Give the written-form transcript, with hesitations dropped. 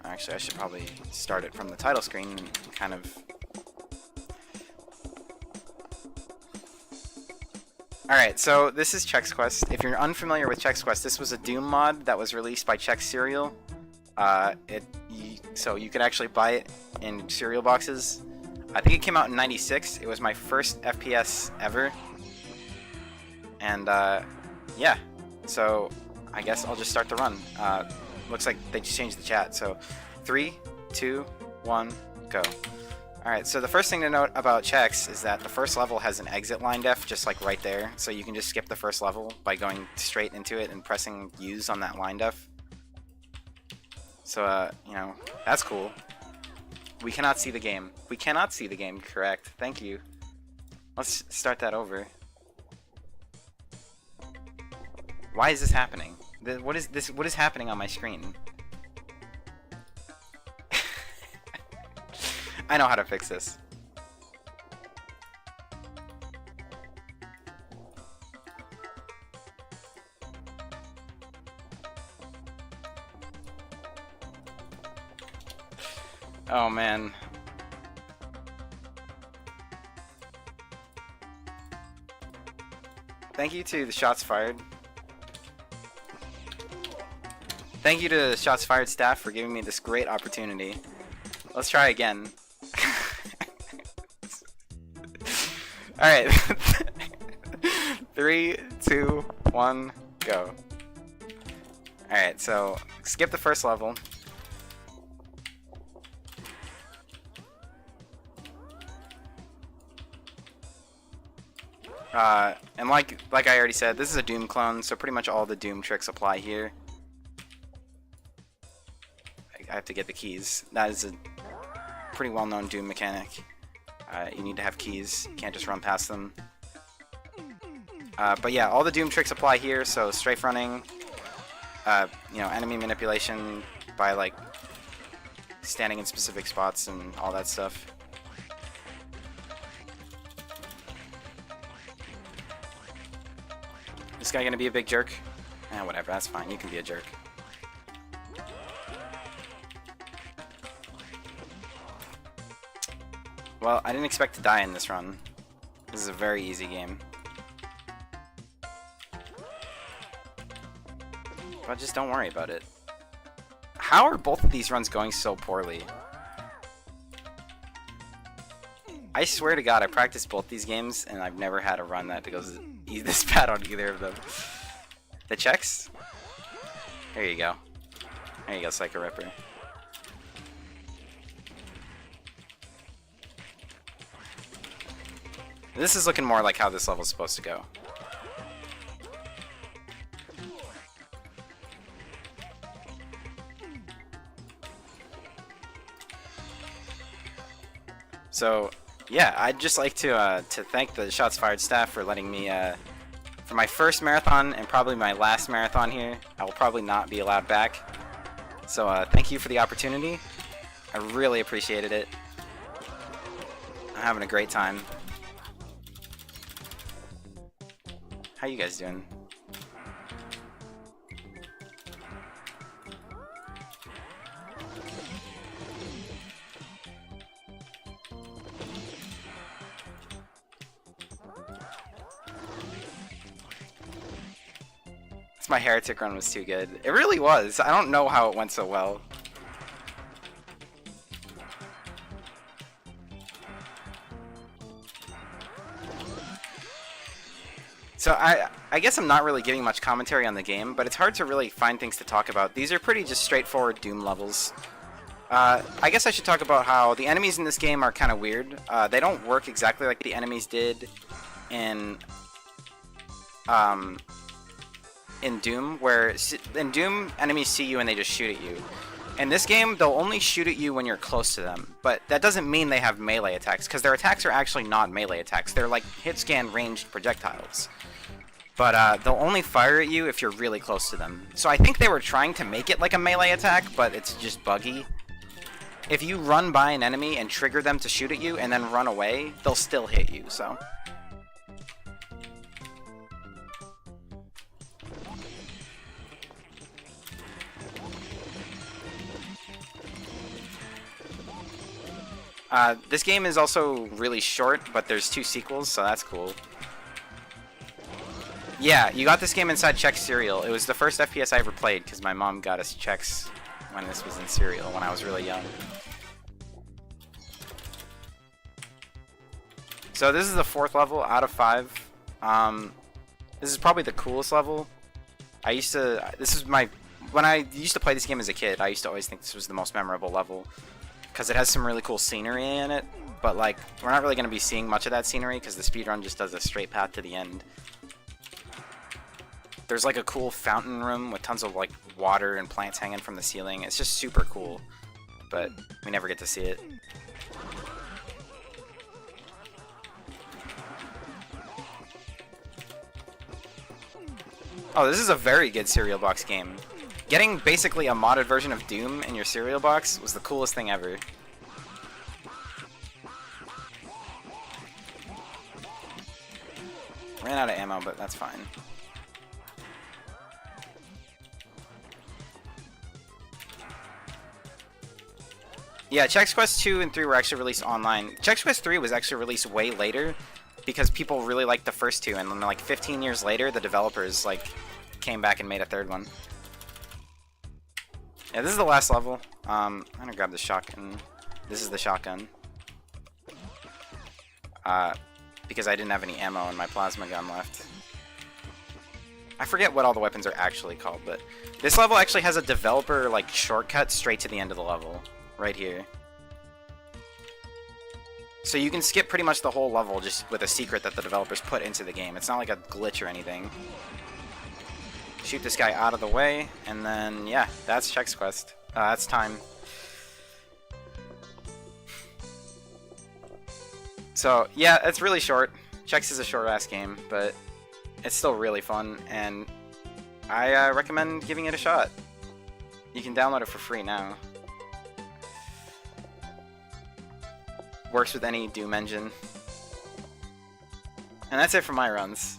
Actually, I should probably start it from the title screen and kind of... Alright, so this is Chex Quest. If you're unfamiliar with Chex Quest, this was a Doom mod that was released by Chex Cereal. So you could actually buy it in cereal boxes. I think it came out in '96. It was my first FPS ever. And yeah, so I guess I'll just start the run. Looks like they just changed the chat. So 3, 2, 1, go. Alright, so the first thing to note about Chex is that the first level has an exit line def just like right there. So you can just skip the first level by going straight into it and pressing use on that line def. So, you know, that's cool. We cannot see the game. We cannot see the game, correct. Thank you. Let's start that over. Why is this happening? What is this? What is happening on my screen? I know how to fix this. Oh man. Thank you to the Shots Fired. Thank you to the Shots Fired staff for giving me this great opportunity. Let's try again. Alright. 3, 2, 1, go. Alright, so skip the first level. And like I already said, this is a Doom clone, so pretty much all the Doom tricks apply here. I have to get the keys. That is a pretty well-known Doom mechanic. You need to have keys. You can't just run past them. But yeah, all the Doom tricks apply here. So strafe running, you know, enemy manipulation by like standing in specific spots and all that stuff. This guy gonna be a big jerk? Eh, whatever. That's fine. You can be a jerk. Well, I didn't expect to die in this run. This is a very easy game. But just don't worry about it. How are both of these runs going so poorly? I swear to God, I practiced both these games, and I've never had a run that goes this bad on either of them. The Chex? There you go. There you go, Psycho Ripper. This is looking more like how this level's supposed to go. So, yeah, I'd just like to thank the Shots Fired staff for letting me, for my first marathon and probably my last marathon here. I will probably not be allowed back. So, thank you for the opportunity. I really appreciated it. I'm having a great time. How you guys doing? My Heretic run was too good. It really was. I don't know how it went so well. So I guess I'm not really giving much commentary on the game, but it's hard to really find things to talk about. These are pretty just straightforward Doom levels. I guess I should talk about how the enemies in this game are kind of weird. They don't work exactly like the enemies did in Doom, where in Doom enemies see you and they just shoot at you. In this game, they'll only shoot at you when you're close to them, but that doesn't mean they have melee attacks, because their attacks are actually not melee attacks. They're like hit-scan ranged projectiles. But they'll only fire at you if you're really close to them. So I think they were trying to make it like a melee attack, but it's just buggy. If you run by an enemy and trigger them to shoot at you and then run away, they'll still hit you, so... This game is also really short, but there's 2 sequels, so that's cool. Yeah, you got this game inside Chex cereal. It was the first FPS I ever played because my mom got us Chex when this was in cereal when I was really young. So this is the 4th level out of 5. This is probably the coolest level. When I used to play this game as a kid, I used to always think this was the most memorable level because it has some really cool scenery in it, but like we're not really going to be seeing much of that scenery because the speedrun just does a straight path to the end. There's like a cool fountain room with tons of like water and plants hanging from the ceiling. It's just super cool, but we never get to see it. Oh, this is a very good cereal box game. Getting basically a modded version of Doom in your cereal box was the coolest thing ever. Ran out of ammo, but that's fine. Yeah, Chex Quest 2 and 3 were actually released online. Chex Quest 3 was actually released way later because people really liked the first 2, and then like 15 years later, the developers like came back and made a 3rd one. Yeah, this is the last level. I'm gonna grab the shotgun. This is the shotgun. Because I didn't have any ammo in my plasma gun left. I forget what all the weapons are actually called, but this level actually has a developer like shortcut straight to the end of the level. Right here. So you can skip pretty much the whole level just with a secret that the developers put into the game. It's not like a glitch or anything. Shoot this guy out of the way, and then, yeah, that's Chex Quest. That's time. So, yeah, it's really short. Chex is a short-ass game, but it's still really fun, and I recommend giving it a shot. You can download it for free now. Works with any Doom engine. And that's it for my runs.